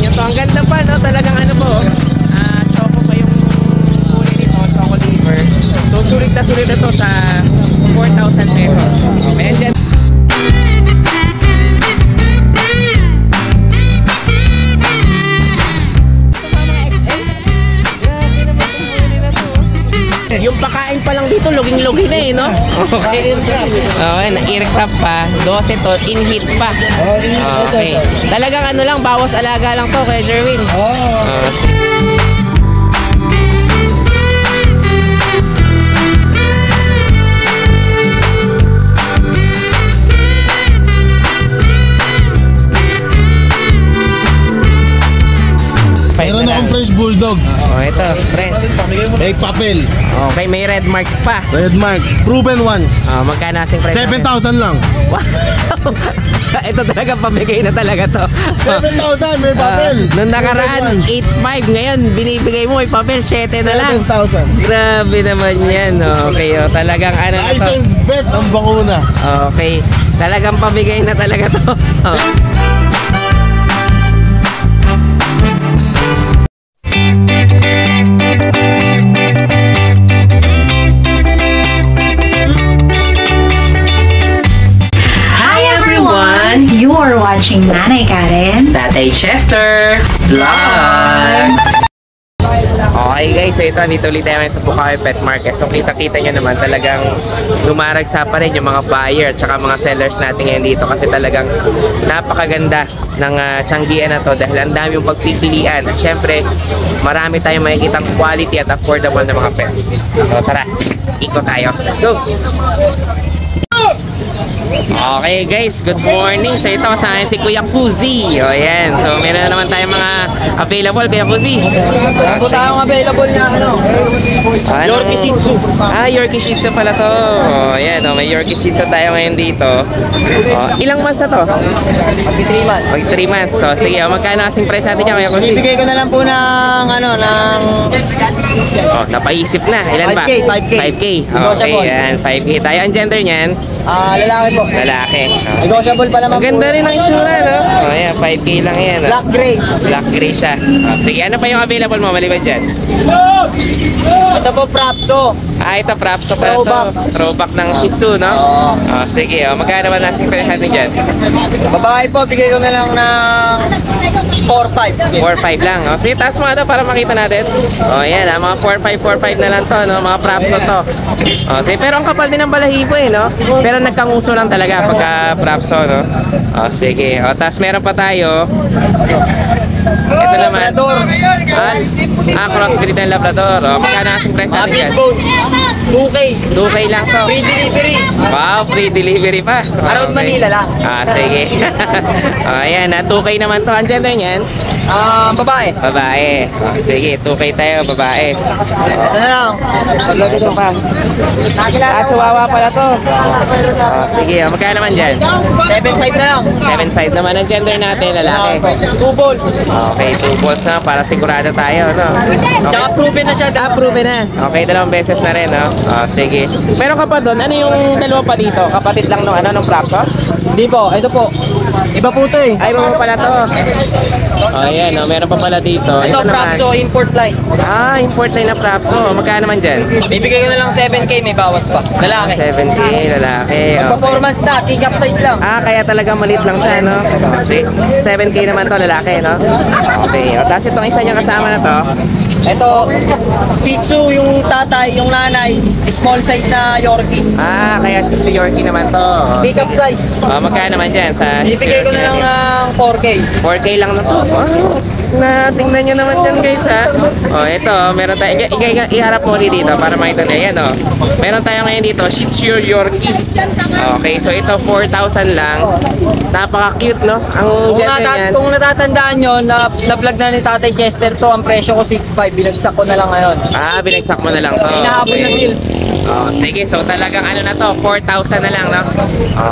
nyo to. Ang ganda pa, no? Talagang ano po, choco pa yung kulay nito, choco liver. So, sulit na to sa 4,000 pesos. Okay, and then, yung pakain pa lang dito, loging-logi na eh, no? Okay. Okay, na-aircraft pa. 12 to, in-heat pa. Okay. Talagang ano lang, bawas alaga lang to kay Jerwin. Meron akong French Bulldog. Ito, French. May papel. Okay, may red marks pa. Red marks. Proven ones. Magkano asing price? 7,000 lang. Wow! Ito talaga pamigay na talaga to. 7,000 may papel. Nung nakaraan, 8,500. Ngayon, binibigay mo may papel, 7 na lang. 7,000. Grabe naman yan. Okay, talagang ano na to. License bet ang bakuna. Okay, talagang pamigay na talaga to. You're watching Nanay Karen, Tatay Chester Vlogs. Okay guys, so ito, dito ulit tayo sa Bukawi Pet Market. So kita-kita nyo naman talagang lumaragsa pa rin yung mga buyer at saka mga sellers natin ngayon dito kasi talagang napakaganda ng tiyanggian na to dahil ang dami yung pagpipilian at syempre marami tayong makikitang quality at affordable na mga pets. So tara, ikot tayo. Let's go! Okay guys, good morning. So ito sa akin si Kuya Kuzi. O yan, so meron na naman tayong mga available, Kuya Kuzi. Ito tayong available na Yorkie Shih Tzu. Yorkie Shih Tzu pala to. O yan, may Yorkie Shih Tzu tayo ngayon dito. Ilang months na to? Mag 3 months. Mag 3 months. So sige, magkano kasing price natin yan, Kuya Kuzi? Bibigay ko na lang po ng napaisip na. Ilan ba? 5K. 5K. Okay, yan. 5K tayo. Ang gender niyan? Lalaki po. Lalaki. Negotiable pa naman po. Maganda rin ang itsura, no? Ayan, 5K lang yan. Black gray. Black gray siya. Sige, ano pa yung available mo maliban dyan? Ito po, Prapso. Ito, Prapso pa ito. Throwback ng Shih Tzu, no? Sige, magkano naman nasing pwede natin dyan? Babae po, bigay ko na lang ng 4-5. 4-5 lang. Sige, taas mo ito para makita natin. Yan, mga 4-5 na lang to, no? Mga Prapso to. Sige, pero ang kapal din ng balahibo eh, no? Pero nagkanguso lang talaga pagka Prapso, no? Sige. Tapos meron pa tayo. Ito naman. Crossbreed ng Labrador. Magkano kasing price natin dyan? 2K. 2K lang to. Free delivery. Wow, free delivery pa. Around Manila lang. Sige. Ayan, 2K naman to. Ang gender niyan? Babae. Babae. Sige, 2K tayo, babae. Ito na lang. Ito pa. Chihuahua pala to. Sige, magkano naman dyan? 7.5 na lang. 7.5 naman ang gender natin, lalaki. 2 balls. Okay, 2 balls na para sigurado tayo, no? Tsaka proven na siya. Proven na. Okay, 2 beses na rin, no? Sige. Meron ka pa doon, ano yung dalawa pa dito? Kapatid lang nung nung Prapso? Hindi po, ito po. Iba po ito eh. Ay, iba pala to. Ayan, meron pa pala dito. Ito Prapso, import line. Import line na Prapso. Magkano naman dyan? Bibigay ko na lang 7K, may bawas pa. Lalaki. 7K, lalaki. Performance na, kick-up size lang. Kaya talaga maliit lang siya, no? 7K naman to, lalaki, no? Okay. Tapos itong isa niya kasama na to. Ito, Shih Tzu, yung tatay, yung nanay, small size na Yorkie. Kaya si Yorkie naman to. Pick up size. Magkano naman dyan sa... Ibigay ko na lang ng 4K. 4K lang na to. Tingnan nyo naman dyan guys, ha. Ito, meron tayo. Iharap mo ulit dito para makita na. Ayan, meron tayo ngayon dito, Shih Tzu Yorkie. Okay, so ito 4,000 lang. Napaka-cute, no? Ang gender niyan. Kung natatandaan nyo, na-vlog na ni Tatay Chester to, ang presyo ko 6.5, binagsak ko na lang ngayon. Binagsak mo na lang to. Inahabol na sales. Sige, so talagang ano na to, 4,000 na lang, no?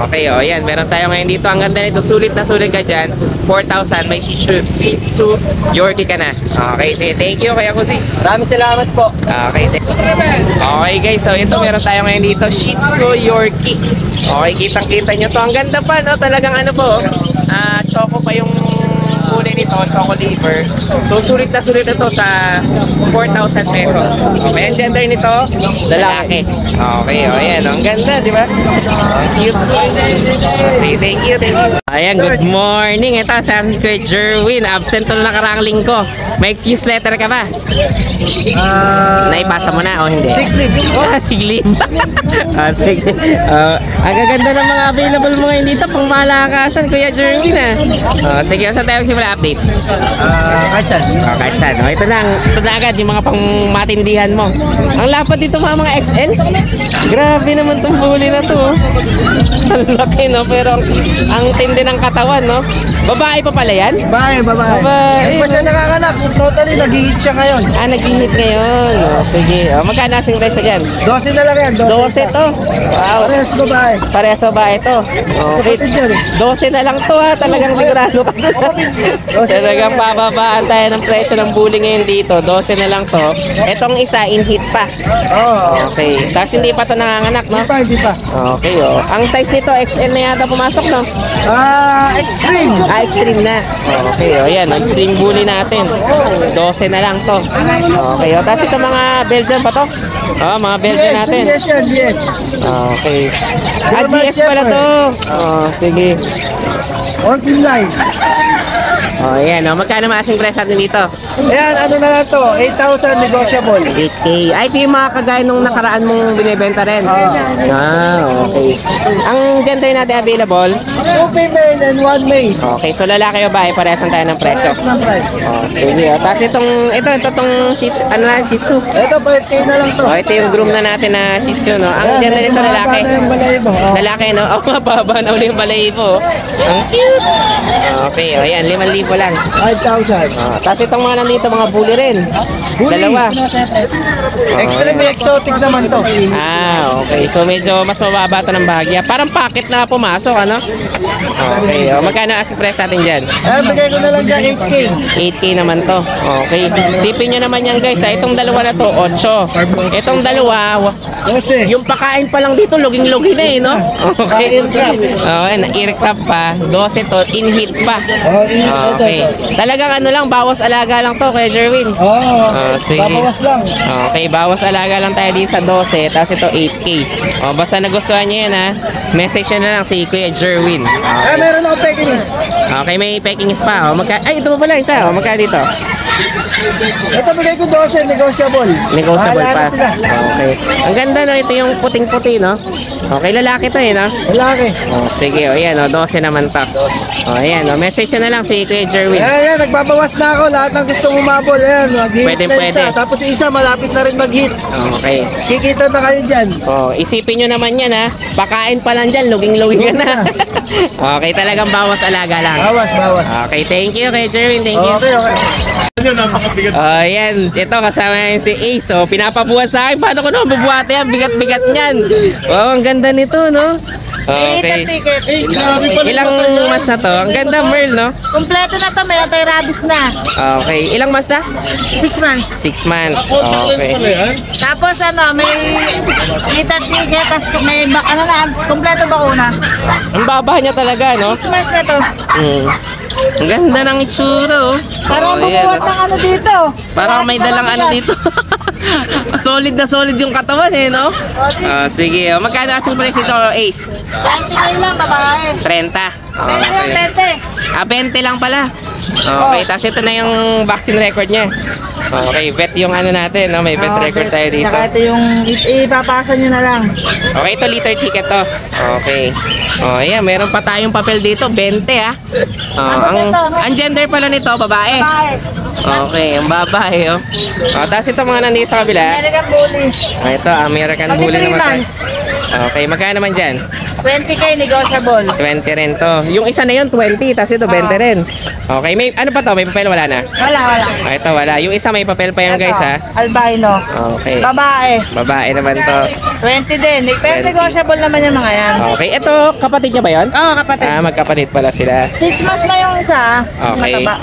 Okay, yan. Meron tayo ngayon dito. Ang ganda nito, sulit na sulit ka dyan. 4,000, may Shih Tzu Yorkie ka na. Okay, sige. Thank you, Kuya Kuzi. Maraming salamat po. Okay, okay guys, so ito meron tayo ngayon dito, Shih Tzu Yorkie. Okay, kitang-kita nyo to. Ang ganda pa, no? Talagang ano po, choco pa yung kulay ni ito, choco liver. So, sulit na sulit ito sa 4,000 pesos. Okay, ang gender nito, lalaki. Okay, o yan. Ang ganda, di ba? Cute. Okay, thank you, thank you. Ayan, good morning. Ito, Sam Kuya Jerwin. Absent to na nakaraang linggo. May excuse letter ka ba? Naipasa mo na o hindi? Sick leave. Sige. Ang gaganda ng mga available mo ngayon dito. Pang malakasan, Kuya Jerwin sige, saan tayo simula update? Kachan. Kachan. Ito na agad yung mga pang matindihan mo. Ang lapad dito mga XL. Grabe naman tong bully na to. Ang laki, no? Pero ang tindi ng katawan, no? Babae pa pala yan? Babae. Babae. Pa siya nanganganak. So totally, nag-hit siya ngayon. Nag-init ngayon. Sige. Magkano asing price na dyan? 12 na lang yan. 12 to. Wow. Parehas babae. Parehas babae to. Okay. 12 na lang to ha. Talagang sigurado ka. Talagang pababaan tayo ng presyo ng bully ngayon dito. 12 na lang to. Etong isa, in heat pa. Okay. Tapos hindi pa to nanganganak, no? Hindi pa. Okay, oh. Ang size nito, XL na yata pumasok, no? Extreme. Extreme na. Okay, oh, yan. Extreme bully natin. 12 na lang to. Okay, oh. Tapos ito mga Belgian pa to? Mga Belgian natin. Yes. Okay. GS pala to. Sige. Working line. Yan. Magkano maasing price natin dito? Ayan, ano na lang to? 8,000 negotiable. 8K. Ay, ito yung mga kagaya nung nakaraan mong binibenta rin. Okay. Ang gender natin available? 2 female and 1 male. Okay, so lalaki o bahay, parehasan tayo ng presyo. Sige. Tapos itong Shih Tzu. Ito, 5K na lang to. Ito yung groom na natin na Shih Tzu, no? Ang gender nito lalaki. Lalaki, no? Mababa na uli yung balayibo. Ang cute. Okay, ayan, 5,000 lang. 5,000. Tapos itong mga nandito, mga bully rin. Dalawa. Extreme exotic naman to. Okay. So medyo mas mababa ito ng bahagya. Parang packet na pumasok, ano? Okay. Magkano asking price natin dyan? Bigay ko na lang dyan 8K. 8K naman to. Okay. Sipin nyo naman yan, guys. Itong dalawa na to, 8. Itong dalawa, 12. yung pakain pa lang dito, luging-lugi na eh, no? Okay. Na-ear-crab pa. 12 to, in-heat pa. Okay. Talagang ano lang, bawas alaga lang to, Kuya Jerwin. Sige. Babawas lang. Okay, bawas alaga lang tayo dito sa 12, tapos ito 8K. Basta nagustuhan nyo yan, ha? Message nyo na lang si Kuya Jerwin. Meron ako peking list. Okay, may pekingis pa. Ay, ito pa pala isa. Magkano dito? Ito bigay ko 12, negotiable. Negotiable Bahala pa. na sila. Okay. Ang ganda, no? Ito yung puting-puti, no? Okay, lalaki to, eh, no? Lalaki. Sige, yan, 12 naman to. Ayan, message nyo na lang si Kuya Jerwin. Ayan, nagbabawas na ako. Lahat ng gusto umabol. Ayan, mag-hit Pwede, na pwede. isa. Tapos yung isa, malapit na rin mag-hit. Okay. Kikita na kayo dyan. Isipin nyo naman yan, ha? Pakain pa lang dyan, luging-luging ka na. Okay, talagang bawas alaga lang. Bawas. Okay, thank you, Kuya Jerwin. Thank you. Okay. Ayan, ito kasama yung si Ace. So, pinapabuhat sa akin. Paano ko na bubuhat yan? Bigat-bigat niyan. Ang ganda nito, no? Okay. Ilang mas na to? Ang ganda, Merl, no? Kompleto na to, may anti-rabies na. Okay. Ilang mas na? 6 months. 6 months. Okay. Tapos may litat ticket, tapos may kompleto bakuna. Ang baba niya talaga, no? 6 months na to. Ang ganda ng itsura, oh. Parang Ayan, bubuhat ng ano dito. parang may dalang ano dito. Solid na solid yung katawan, eh, no? Sige. Magkano asking price ito, Ace? 20 ngayon lang, babae. 30. 20 lang, 20. 20 lang pala. Okay, tapos ito na yung vaccine record niya. Okay, vet yung ano natin, no? May vet record tayo dito. Saka ito yung ipapasa nyo na lang. Okay, ito liter ticket to. Okay. Ayan, meron pa tayong papel dito, 20 ah. Ang gender pala nito, babae. Babae. Okay, ang babae, oh. Tapos ito mga nandito sa kabila. American Bully. Ito, American 23 Bully naman. months. Okay, magkano naman dyan? 20K negotiable. 20 rin to. Yung isa na yun, 20. Tapos ito, 20 rin. Okay, may ano pa to? May papel? Wala na? Wala. Ito, wala. Yung isa may papel pa yan, guys, ha? Albino. Okay. Babae. Babae naman to. 20 din. Pero 20. negotiable naman yung mga yan. Okay, ito, kapatid niya ba yun? Oo, kapatid. Magkapatid pala sila. 6 months na yung isa. Okay. Mataba.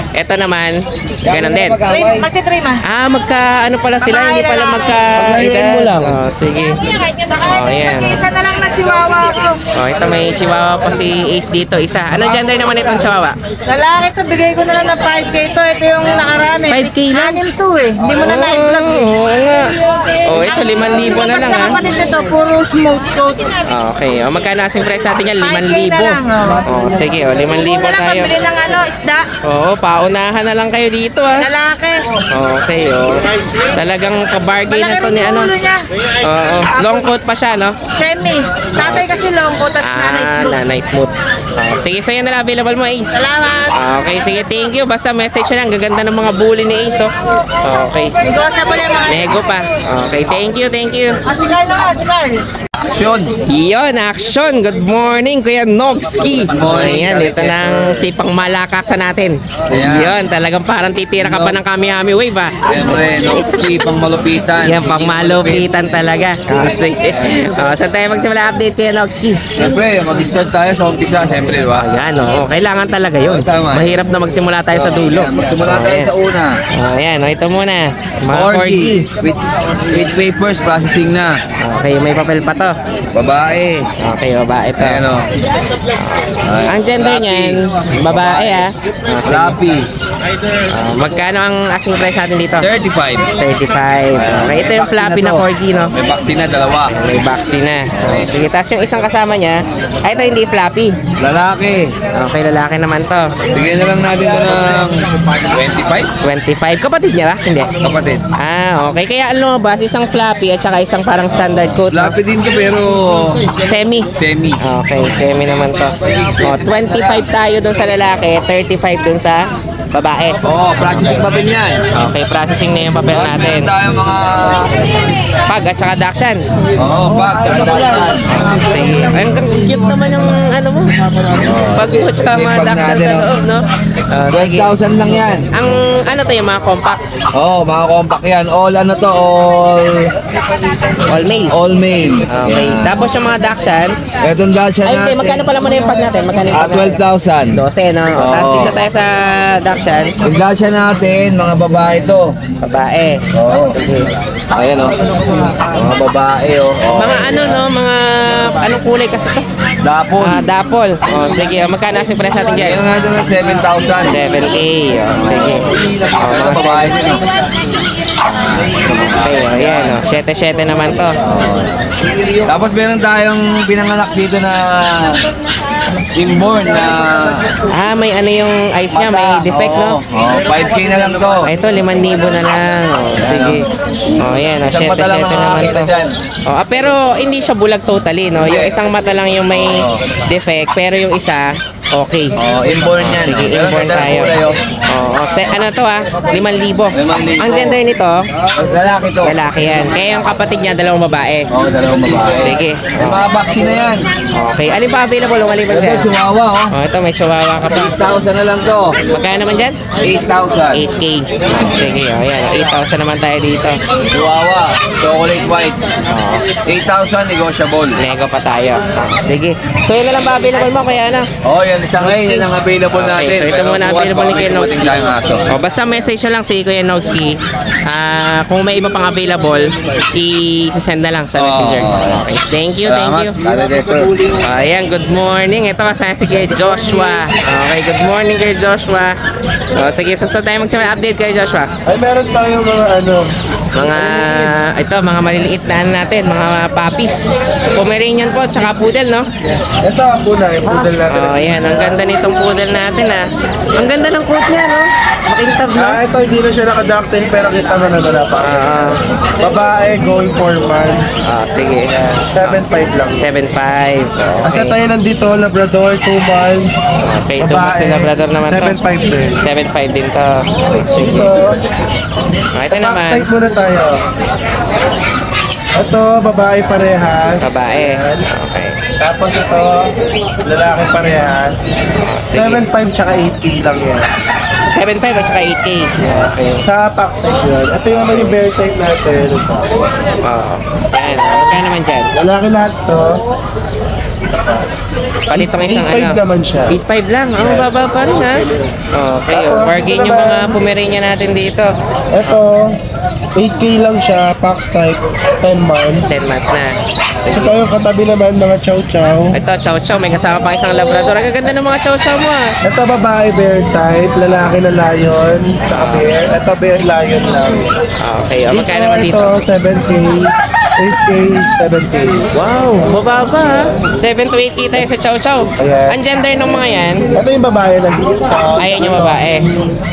Ito naman, ganun din. Magti-3 months. Magka, ano pala sila? Babae, Hindi pala lalaki. magka Pagkain mo lang. sige. Ayan. Ayan. Isa na lang na chihuahua Oh, ito may chihuahua pa si Ace dito. Isa. Ano gender naman itong chihuahua? Lalaki to, bigay ko na lang ng 5K to. Ito yung nakarami. 5K lang? Anim to eh. Hindi mo na na-vlog eh. Oo nga. Oh, ito 5,000 na lang ha. Sa kapatid nito, puro smooth coat. Okay. O, magkano kasing price natin yan? 5K na lang, 5,000. Oh, sige. O, 5,000 Wala tayo. pambili ng isda. Oo, paunahan na lang kayo dito ha. Lalaki. Okay, oh. Talagang kabargain na to ni ano. ulo niya. Oo. Long coat pa siya, no? Semi. Tatay kasi long coat at nanay blue. Nanay smooth. Sige, so yan na lang available mo, Ace. Salamat. Okay, sige, thank you. Basta message na lang. Gaganda ng mga bully ni Ace, oh. Okay. Negotiable yung mga. Nego pa. Okay, thank you, thank you. Asigal na nga, asigal. Yon, action! Good morning, Kuya Nogski. Ayan, dito ng sipang malakasan natin. Yon, talagang parang titira ka pa ng kami-hami wave, ah. Siyempre, Nogski, pang malupitan. Yan, pang malupitan talaga. Sige. Saan tayo magsimula update, Kuya Nogski? Siyempre, mag-start tayo sa umpisa, siyempre, di ba? Ayan, oo. Kailangan talaga yun. Tama. Mahirap na magsimula tayo sa dulo. Magsimula tayo sa una. Ayan, ito muna. Mga Corgi. corgi. With papers, processing na. Okay, may papel pa to. Babae. Okay, babae to. Ayan o. Ang gender niyan, babae ah. Slappy. Magkano ang asking price natin dito? 35. 35. Okay, ito yung floppy na corgi, no? May vaccine na, dalawa. May vaccine na. Okay, sige, tapos yung isang kasama niya, ay ito hindi floppy. Lalaki. Okay, lalaki naman to. Bigyan na lang natin ito ng 25. 25. Kapatid niya ba? Hindi. Kapatid. Okay. Kaya ano ba, isang floppy at saka isang parang standard coat. No? Slappy din to pero Semi. semi. Okay, semi naman to. 25 tayo dun sa lalaki, 35 dun sa babae. Oo, processing papel yan. Okay, processing na yung papel natin. Meron tayo mga... Pag at saka Dachshund. Oo, bag. Sige. Ang cute naman yung ano mo. Pag mo at saka mga Dachshund sa loob, no? Sige. 12,000 lang yan. Ang ano to yung mga compact? Oo, mga compact yan. All ano to, All male. all male. Okay. Tapos yung mga Dachshund. Etong dasha Ay, hindi. Magkano pala muna yung pag natin? Magkano yung pag natin? 12,000. 12, no? Oo. Tapos dito tayo sa Dachshund. Yung dasha natin, mga babae to. Babae. Oo. Sige. Ayan o. Mga babae o. Mga ano, no? Mga anong kulay kasi to? Dapon. Dapol. Sige. Magkano ang price natin dyan? Yan nga ito ng 7,000. 7K. Sige. Mga babae din o. Okay, ayan. 7-7 naman to. Tapos meron tayong pinanganak dito na inborn na May ano yung eyes niya, may defect, no? Oo, 5K na lang to. Ito, 5,000 na lang. Sige. Ayan, Isang 7-7 mata lang ang naman to. makakita dyan. Pero hindi siya bulag totally, no? Yung isang mata lang yung may defect, pero yung isa, okay. Inborn yan. Sige, Meron inborn tayong tayo. kulay, o. Ano to 5,000. Ang gender nito, Lalaki to. lalaki yan. Kaya yung kapatid niya, dalawang babae. Oo, dalawang babae. Sige. May mga vaccine na yan. Okay. Alin pa available? Maliban Ito, dyan. chihuahua o. Ito, may chihuahua ka pa. 8,000 na lang to. Magkano naman dyan? 8,000. 8K. Sige, ayan. 8,000 naman tayo dito. Chihuahua, chocolate white. 8,000 negotiable. Nego pa tayo. Sige. So, yun na lang ba available mo? Kaya ano? Oh, yan isa ngayon, yan ang available Okay, natin. so ito Pero muna bukas, available ni baka Kuya may Nogski. dumating tayong aso. Basta message nyo lang si Kuya Nogski. Kung may iba pang available, i-send na lang sa messenger. Okay. Thank you, thank you. Ayan, good morning. Ito kasama si Kuya Joshua. Okay, good morning kay Joshua. Sige, so tayo magsimula update kay Joshua. Ay, meron tayong mga ano. Mga maliliit na ano natin, mga puppies. Pomeranian po, tsaka poodle, no? Ito ang puna, yung poodle natin. Ayan, ang ganda nitong poodle natin, ah. Ang ganda ng coat niya, no? Makintab, no? Ito hindi na siya nakadactyl pero kita mo na pa. Babae, going 4 months. Sige. 7,500 lang. 7.5. Kasi Okay. tayo nandito, Labrador, 2 months. Okay, ito mas Labrador naman to. 7,500 din. 7.5 din to. Sige. So, Ito box naman. type muna tayo. Ito, babae parehas. Babae. Ayan. Okay. Tapos ito, lalaki parehas. Sige. 7,500 tsaka 8K lang yan. 7.5 at saka 8K. Okay. Sa box type yun. Ito yung naman yung bear type natin. Ayan. Magkano naman dyan? Lalaki lahat to. Pati itong isang 8.5 ano. naman siya. 8.5 lang. Ang baba pa rin, ha? Okay. Bargain yung mga Pomeranian natin dito. Ito, 8K lang siya, Pax type, 10 months. 10 months na. Sige. Ito yung katabi naman, mga chow chow. Ito, chow chow. May kasama pa isang labrador. Ang ganda ng mga chow chow mo ah. Ito babae bear type, lalaki na lion, saka bear. Ito bear lion lang. Okay, magkano naman dito? Ito, 7K, 8K, 7K. Wow, mababa ah. 7 to 8K tayo sa chow chow. Ayan. Ang gender ng mga yan? Ito yung babae nandito. Ayan yung babae.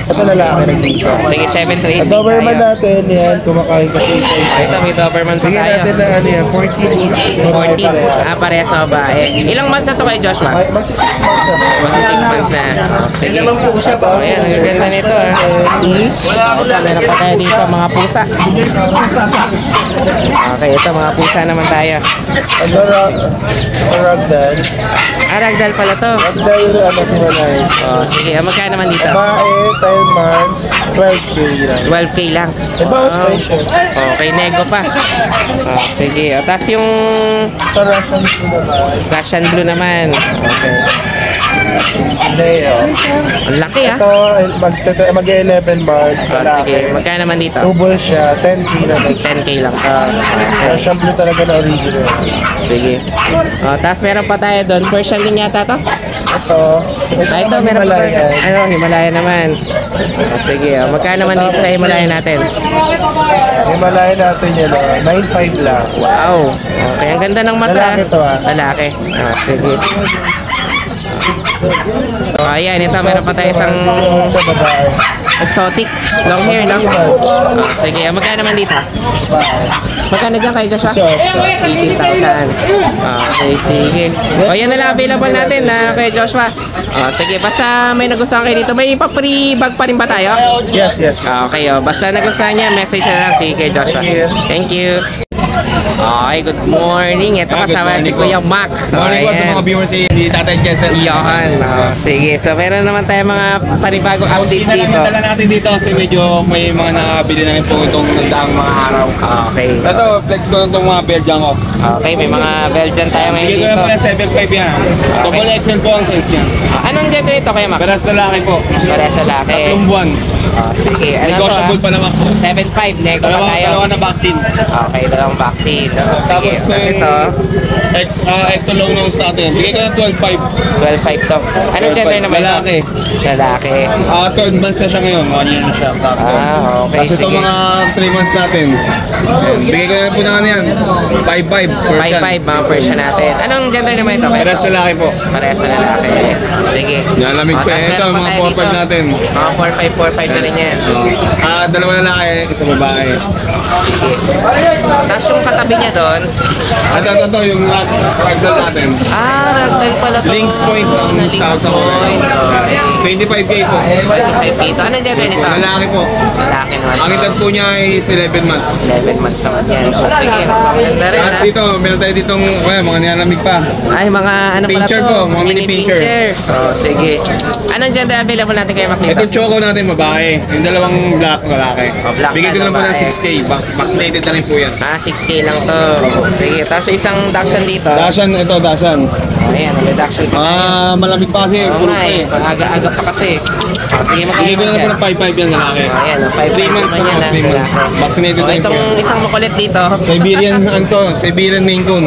Ito lalaki nandito. Sige, 7 to 8K Ang Doberman tayo. natin, yan, kumakain kasi isa-isa. Ito, may Doberman pa Bigyan tayo. natin na ano yan, 14 each. Babae 14. pareha. Parehas sa babae. Ilang months na to kay Joshua? Ay, magsi 6 months na. Magsi 6 months na. Oh, sige. Ayan, ang ganda nito ah. Each. Meron pa tayo dito, mga pusa. Okay, ito mga pusa naman tayo. Ano, ragdoll. Ragdoll pala to. Ragdoll, ano, himalay. Oh, sige, magkano naman dito? Babae, 10 months, 12K lang. 12K lang. May bawas pa yun siya. Okay, nego pa. Oh, sige. O, tapos yung Ito, Russian ko naman. Russian blue naman. Okay. Leo. Ang laki ah. Ito, mag-11 months. Oh, sige, magkano naman dito? Tubol siya, 10K na lang. 10K lang to. Okay. Russian blue talaga na original. Sige. Oh, tapos meron pa tayo doon. Persian din yata to? Ito, Ito, meron pa tayo. Himalayan. Ano, Himalaya naman. Oh, sige. Oh, magkano naman dito sa Himalaya natin? Himalayan natin yun, 9.5 lang. Wow. Okay, ang ganda ng mata. Lalaki to, ah. Lalaki. Ah, sige. Oh, ayan, ito meron pa tayo isang Ito, babae. exotic long hair, no? Ah, sige, magkano naman dito? Magkano dyan kayo, Joshua? 18,000. Okay, sige. O, yan na lang available natin na kay Joshua. Sige, basta may nagustuhan kayo dito. May pa-free bag pa rin ba tayo? Yes, yes. Okay, basta nagustuhan niya, message na lang si kay Joshua. Thank you. Okay, good morning. Ito kasama si Kuya Mac. Morning po sa Ayan. mga viewers ni Tatay Jessel. Iyon. Sige, so meron naman tayo mga panibagong updates dito. Dala natin dito kasi medyo may mga nakabili na rin po itong nagdaang mga araw. Okay. Ito, flex ko na itong mga Belgian ko. Okay, may mga Belgian tayo ngayon Bigay ko dito. na po na 7.5 yan. Double XL po ang size yan. Anong gender ito, Kuya Mac? Pero sa lalaki po. Para sa laki. Tatlong buwan. Sige, ano to? Negotiable pa naman po. 7.5, nego pa tayo. Dalawa na vaccine. Okay, dalawang vaccine. Sige, Tapos tapos ito, extra long nose sa atin. Bigay ko na 12.5. 12.5 to. Anong gender naman ito? Lalaki. Lalaki. 12 months na siya ngayon. 1 year na siya. Okay, Tapos ito sige. mga 3 months natin. Bigay ko na po na ano yan. 5.5. 5.5, mga Persian natin. Anong gender naman ito? Pero sa lalaki po. Parehas sa lalaki. Sige. Nalamig pa. Tapos Ito, meron pa mga tayo 4.5 dito. natin. Mga 4.5 na rin yan. Dalawa lalaki, isang babae. Sige. Tapos yung katabi niya doon, Ito, yung ragdoll natin. ragdoll pala to. Links Point. Na Links Tawag sa Point. Okay. 25K po. 25 dito. Anong gender nito? Lalaki po. Lalaki naman. Ang edad po niya ay 11 months. 11 months naman yan. O, sige. So, ganda rin Tapos ha. dito, meron tayo ditong mga nilalamig pa. Ay, mga ano pala Pincher to? po, mga mini pincher. Oh, sige. Anong gender available natin kay Mac Ito dito? choco natin, babae. Yung dalawang black, lalaki. Black Bigay ko na na po ng babae. 6K. Vaccinated na rin po yan. 6K lang to. Sige. Tapos isang Dachshund dito. Dashan, ito, Dashan. Ayan, may Dachshund dito. Malamig pa kasi. Oo Puro nga pa eh. eh. Aga-aga pa kasi. Sige, Bigay ko na po ng 5.5 yan, lalaki. Ayan, 3 months naman na yan. 3 months. Vaccinated na rin po Itong yan. isang makulit dito. Siberian, ano to? Siberian Maine Coon.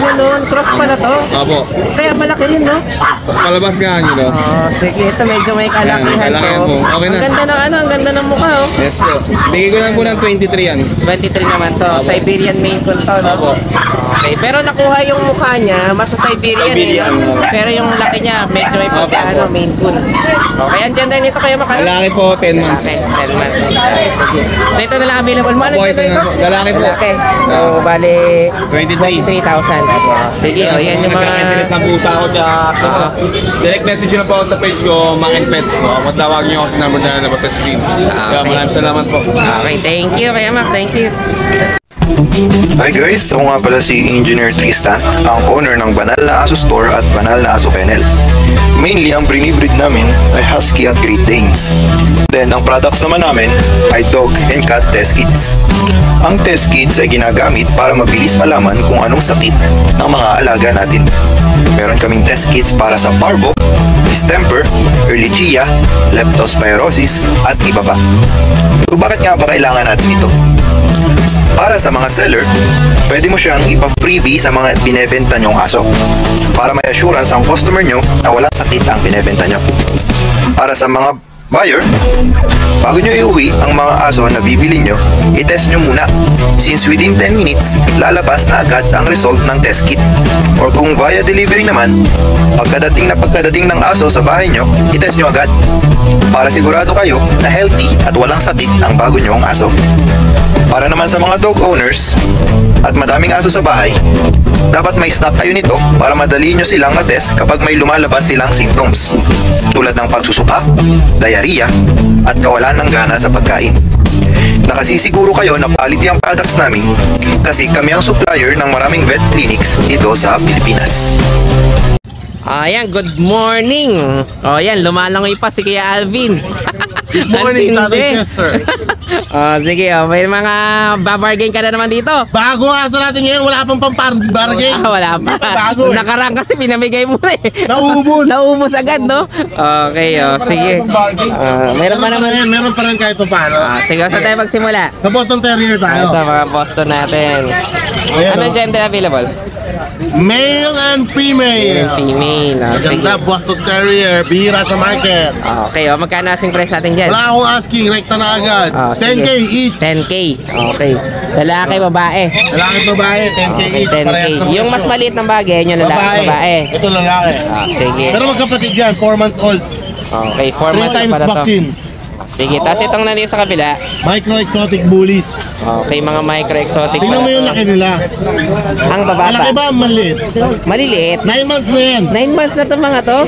Ganun. Cross pala to. Opo. Kaya malaki rin, no? Palabas nga nyo, no? Sige, ito medyo may kalakihan Ayan, kalakihan to. po. Okay na. Ang ganda ng ang ganda ng mukha, oh. Yes po. Bigay ko lang po ng 23 yan. 23 naman to. Siberian Maine Coon to, no? Opo. Okay, pero nakuha yung mukha niya, mas sa Siberian, Siberian. eh. Pero yung laki niya, medyo may pagka, Maine Coon. Okay, ang gender nito kayo makano? Lalaki po, 10 months. Okay, 10 months. Okay, sige. So ito na lang available mo. Anong Opo, gender ito ito? na po. Lalaki po. Lalaki. So, bali 23. 23,000. Sige, o yan yung mga... Nagkakainteres ang pusa ko dyan. So, direct message na po ako sa page ko, Mac and Pets. So, matawag niyo ako sa number na nalabas sa screen. Kaya maraming salamat po. Okay, thank you, Kuya Mac. Thank you. Hi guys, ako nga pala si Engineer Tristan, ang owner ng Banal na Aso Store at Banal na Aso Kennel. Mainly, ang brinibreed namin ay Husky at Great Danes. Then, ang products naman namin ay Dog and Cat Test Kits. Ang test kits ay ginagamit para mabilis malaman kung anong sakit ng mga alaga natin. Meron kaming test kits para sa parvo, distemper, ehrlichia, leptospirosis, at iba pa. So, bakit nga ba kailangan natin ito? Para sa mga seller, pwede mo siyang ipa-freebie sa mga binebenta nyong aso para may assurance ang customer nyo na walang sakit ang binebenta nyo. Para sa mga buyer, bago nyo iuwi ang mga aso na bibili nyo, i-test nyo muna. Since within 10 minutes, lalabas na agad ang result ng test kit. Or kung via delivery naman, pagkadating ng aso sa bahay nyo, i-test nyo agad. Para sigurado kayo na healthy at walang sakit ang bago nyong aso. Para naman sa mga dog owners at madaming aso sa bahay, dapat may stock kayo nito para madali nyo silang ma-test kapag may lumalabas silang symptoms tulad ng pagsusuka, diarrhea, at kawalan ng gana sa pagkain. Nakasisiguro kayo na quality ang products namin kasi kami ang supplier ng maraming vet clinics dito sa Pilipinas. Ayan, good morning. O yan, lumalangoy pa si Kuya Alvin. Good morning, Tatay Chester. Sige, may mga babargain ka na naman dito. Bago aso natin ngayon, wala pang pamparbargain. Wala pa. Bago. Nakarang kasi pinamigay mo na eh. Naubos. Naubos agad, no? Okay, sige. Meron pa naman. Meron pa rin kahit pa paano. Sige, saan tayo magsimula? Sa Boston Terrier tayo. Ito, mga Boston natin. Ayan, Anong gender available? Male and female. Female. Sige. Maganda, Boston Terrier, bihira sa market. Okay, magkano asing price natin dyan? Wala akong asking, rekta na agad. 10K each. 10K. Okay. Lalaki, babae. Lalaki babae, 10K Okay, each. 10K. Parehas naman Yung siya. mas maliit ng bagay, yun yung lalaki, babae. Ito lalaki. Sige. Pero magkapatid yan, 4 months old. Okay, 4 3 months na times para to. vaccine. Sige, tapos itong nandito sa kabila. Micro exotic bullies. Okay, mga micro-exotic. Tingnan mo yung laki nila. Ang baba Malaki ba? Maliit. Maliliit. 9 months na yan. 9 months na to mga to.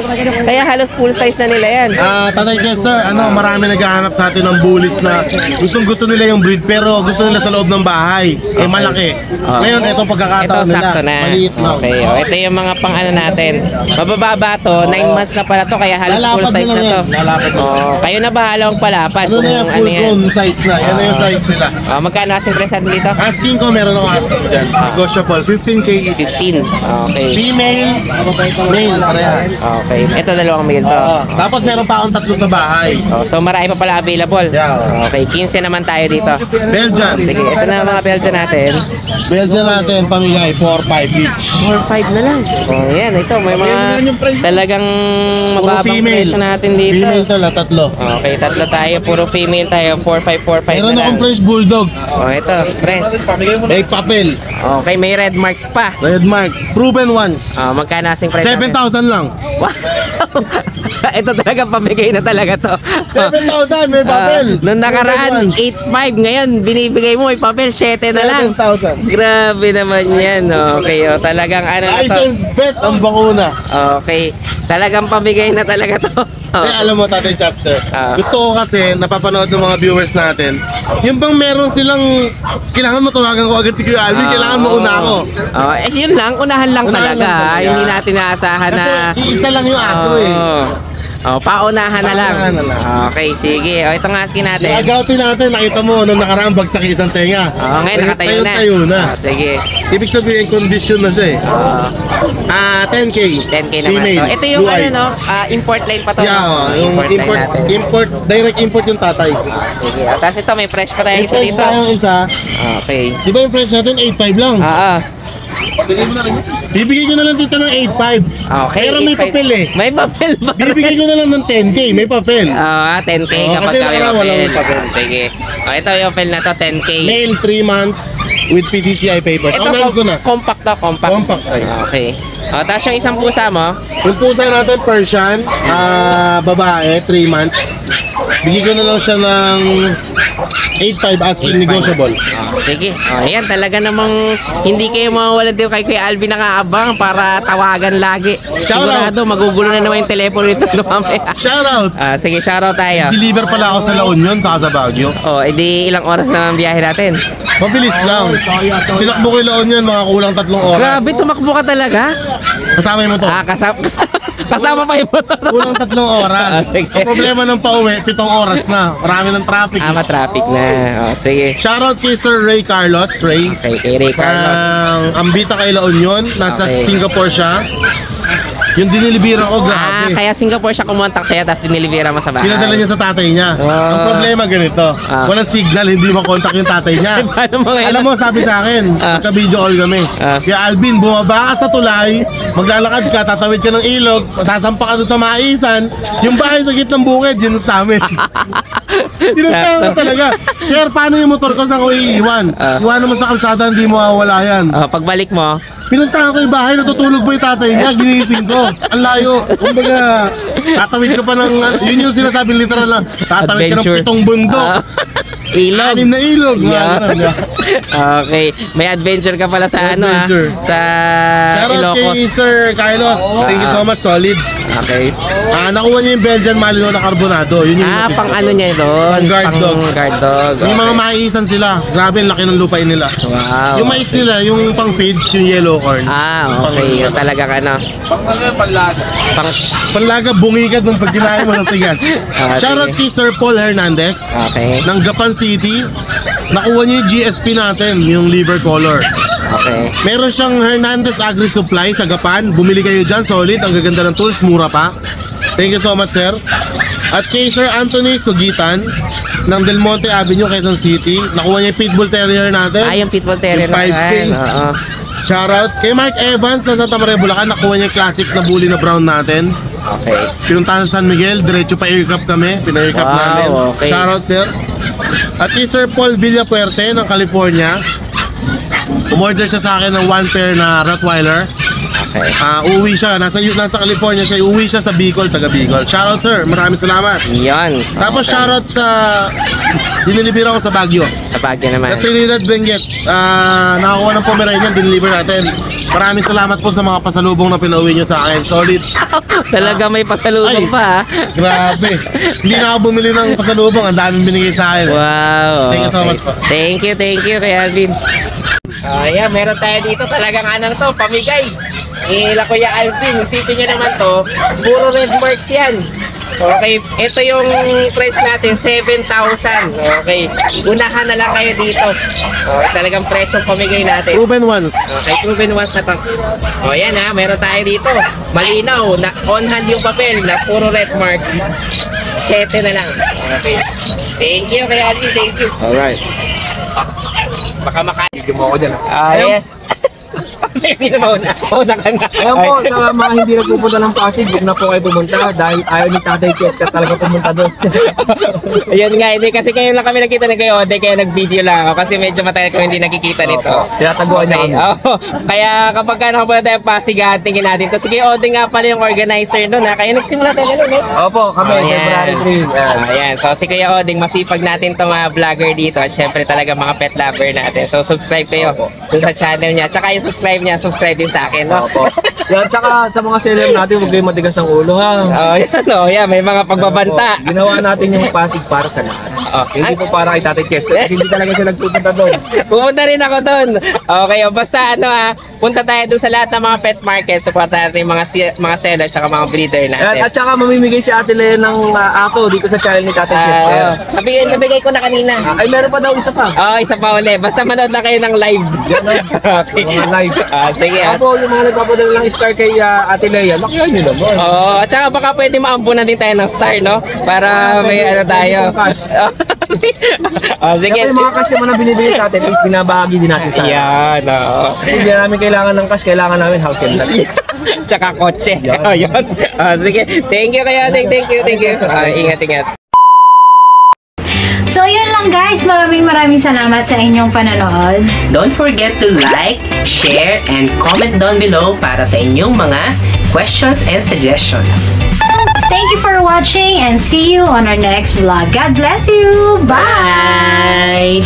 Kaya halos full size na nila yan. Tatay Chester, marami naghahanap sa atin ng bullies na gusto nila yung breed pero gusto nila sa loob ng bahay. Eh malaki. Ngayon, ito Ito pagkakataon nila. sakto na. Maliit lang. Okay, ito yung mga pang ano natin. Mabababa to, 9 months na pala to, kaya halos full Lalapad size na na lang to. yan. Lalapad na. Kayo na bahala kung palapad. Ano na yan? Full grown size na. Yan na yung size nila. Magkano asing price natin dito? Asking ko, meron akong asking dyan. Negotiable. 15K each. 15. Okay. Female, male, parehas. Okay. Ito dalawang male to. Tapos meron pa akong tatlo sa bahay. So marami pa pala available. Yeah. Okay, 15 naman tayo dito. Belgian. Sige, ito na mga Belgian natin. Belgian natin, pamigay, 4-5 each. 4-5 na lang. Oh, yan. Ito, may mga talagang Puro mababang female. presyo natin dito. Female to lang, tatlo. Okay, tatlo tayo. Puro female tayo. 4-5 Meron na lang. akong French Bulldog. Oh, ito, friends. May papel. Okay, may red marks pa. Red marks. Proven ones. Magkano asing price natin? 7,000 lang. Wow! Ito talaga pamigay na talaga to. 7,000 may papel. Noong nakaraan, Proven ones. 8.5. Ngayon, binibigay mo, may papel, 7 na lang. 7,000. Grabe naman yan. Okay, talagang ano na to. License bet ang bakuna. Okay, talagang pamigay na talaga to. Alam mo, Tatay Chester, Ah. gusto ko kasi napapanood ng mga viewers natin, yung bang meron silang, kailangan mo tawagan ko agad si Kuya Alvin, kailangan mo una ako. Yun lang, unahan lang Unahan talaga. lang talaga. Hindi natin naasahan na... Kasi iisa lang yung aso eh. Paunahan na lang. Paunahan na lang. Okay, sige. Ito nga askin natin. Agawin natin, nakita mo, nung nakaraang bagsak isang tenga. Ngayon nakatayo na. Tayo na. Sige. Ibig sabihin, condition na siya eh. 10K. 10K naman Female, to. Ito yung blue ano, eyes. no? Import line pa to. Yeah, yung line natin. direct import yung tatay. Sige. Tapos ito, may fresh pa tayo Yung isa price dito. tayong isa, Okay. di ba yung price natin 8.5 lang? Bibigay ko na lang dito ng 8.5. Okay. Pero may papel eh. May papel ba? Bibigay ko na lang ng 10K, may papel. 10K Oo, kapag kasi kami nakaraan walang papel. Sige. Ito yung papel na to, 10K. Male 3 months with PCCI papers. Ito Unahan ko na. compact to, compact. Compact size. Okay. Tapos yung isang pusa mo, Yung pusa natin Persian, babae, 3 months. Bigay ko na lang siya ng 8.5 asking negotiable. Sige. Ayan, talaga namang hindi kayo mawawala dito kay Kuya Alvin nakaabang para tawagan lagi. Sigurado, magugulo na naman yung telepono nito mamaya. Shoutout! Sige, shoutout tayo. Deliver pala ako sa La Union, saka sa Baguio. Edi ilang oras na ang biyahe natin? Mabilis lang. Tinakbo ko yung La Union, mga kulang 3 oras. Grabe, tumakbo ka talaga? Kasama yung motor. Kasama pa yung motor. Kulang 3 oras. Sige. Ang problema ng pauwi, 7 oras na. Marami ng traffic. Traffic na. Sige. Shoutout kay Sir Ray Carlos. Ray. Kay Ray Carlos. Ambita kay La Union. Nasa Okay. Singapore siya. Yung dinilibira ko, grabe. Kaya Singapore siya kumontak sa'yo tapos dinilibera mo sa bahay. Pinadala niya sa tatay niya. Ang problema ganito, walang signal, hindi makontak yung tatay niya. Paano mo ngayon? Alam mo, sabi sa akin, magka-video call kami. Kaya Alvin, bumaba ka sa tulay, maglalakad ka, tatawid ka ng ilog, sasampa ka doon sa maisan, yung bahay sa gitnang bukid, yun sa amin. Pinagkaka ko talaga. Sir, paano yung motor ko saan ko iiwan? Iwanan mo sa kalsada, hindi mo mawawala yan. Pagbalik mo, Pinuntahan ko yung bahay, natutulog pa yung tatay niya, ginising ko. Ang layo. Kumbaga, tatawid ka pa ng, yun yung sinasabing literal na, tatawid ka ng Adventure. 7 bundok. ilog. 6 na ilog. Yeah. Yeah. Okay, may adventure ka pala sa Adventure. sa Shoutout Ilocos. kay Sir Carlos. Thank you so much, solid. Okay. Nakuha niya yung Belgian Malinois na carbonado. Yun yung Pang ano niya doon? Pang guard dog. Guard dog. Yung mga maisan sila. Grabe, ang laki ng lupain nila. Wow. Yung mais nila, yung pang feeds, yung yellow corn. Okay. Yung talaga ka na. Panlaga, bungikad nung pag kinain mo ng tigas. Shoutout sige. kay Sir Paul Hernandez Okay. ng Japan City. Nakuha niya yung GSP natin, yung liver color. Okay. Meron siyang Hernandez Agri Supply sa Gapan. Bumili kayo dyan, solid. Ang gaganda ng tools, mura pa. Thank you so much, sir. At kay Sir Anthony Sugitan ng Del Monte Avenue, Quezon City. Nakuha niya yung Pitbull Terrier natin. Yung Pitbull Terrier Yung 5K. Oo. Shoutout kay Mark Evans na Santa Maria, Bulacan. Nakuha niya yung classic na bully na brown natin. Okay. Pinuntahan sa San Miguel, diretso pa aircraft kami. Pina-aircraft Wow, namin. okay. Shoutout, sir. At kay Sir Paul Villapuerte ng California. Umorder siya sa akin ng 1 pair na Rottweiler. Okay. Uwi siya. Nasa California siya. Uwi siya sa Bicol, taga Bicol. Shoutout, sir. Maraming salamat. Yan. Tapos shoutout sa dinilibira ko sa Baguio. Sa Baguio Sa naman. Trinidad Benguet. Nakakuha ng Pomeranian, diniliver natin. Maraming salamat po sa mga pasalubong na pinauwi nyo sa akin. Solid. Talaga may pasalubong Ay. pa. Grabe. Hindi na ako bumili ng pasalubong. Ang daming binigay sa akin. Wow. Thank you so much po. Thank you kay Alvin. Ayan, meron tayo dito talagang ano to, pamigay. La Kuya Alvin, isipin nyo naman to, puro red marks yan. Okay, ito yung price natin, 7,000. Okay, unahan na lang kayo dito. Okay, talagang presyong pamigay natin. Proven ones. Okay, proven once na to. O yan ha, meron tayo dito. Malinaw, na on hand yung papel na puro red marks. 7 na lang. Okay. Thank you kay Alvin, thank you. Alright. Baka makaligyan mo ako dyan. Ayan. Hindi na mauna. Mauna ka na. Ayan po, sa mga hindi nagpupunta ng Pasig, huwag na po kayo pumunta dahil ayaw ni Tatay Cheska talaga pumunta doon. Ayun nga, hindi kasi kayo lang kami nakita ni Kuya Ode, kaya nag-video lang ako kasi medyo matagal kami hindi nakikita nito. Tinataguan niya kami. Oo. Kaya kapag nakapunta tayo Pasig, tingin natin. Tapos si Kuya Ode nga pala yung organizer nun ha. Kaya nagsimula tayo gano'n, no? Opo, kami, February 3. Ayan. So si Kuya Oding, masipag natin itong vlogger dito. At syempre talaga mga pet lover natin. So subscribe kayo dun sa channel niya. Tsaka yung subscribe din sa akin, no? Opo. Yan, tsaka sa mga seller natin, huwag kayong matigas ang ulo, ha? Yan, may mga pagbabanta. Opo. Ginawa natin yung Pasig para sa lahat. Hindi po para kay Tatay Cheska. Hindi talaga siya nagpupunta doon. Pupunta rin ako doon. Okay, basta punta tayo doon sa lahat ng mga pet market. Support natin yung mga seller tsaka mga breeder natin. At tsaka mamimigay si Ate Lea ng aso dito sa channel ni Tatay Cheska. Nabigay ko na kanina. Ay, meron pa daw isa pa. Isa pa uli. Basta manood lang kayo ng live. Okay. Mga live. Sige. Opo, yung mga nagpapadala ng star kay Ate Lea, lakihan nyo naman. At saka baka pwede maambunan din tayo ng star, no? Para may ano tayo. Sige. Siyempre, yung mga cash naman na binibigay sa atin, binabahagi din natin sa atin. Yan, Kasi hindi namin kailangan ng cash, kailangan namin house and lot. Tsaka kotse. Yun. Sige. Thank you kayo. Thank you. Ingat. So yun lang guys, maraming salamat sa inyong panonood. Don't forget to like, share, and comment down below para sa inyong mga questions and suggestions. Thank you for watching and see you on our next vlog. God bless you. Bye!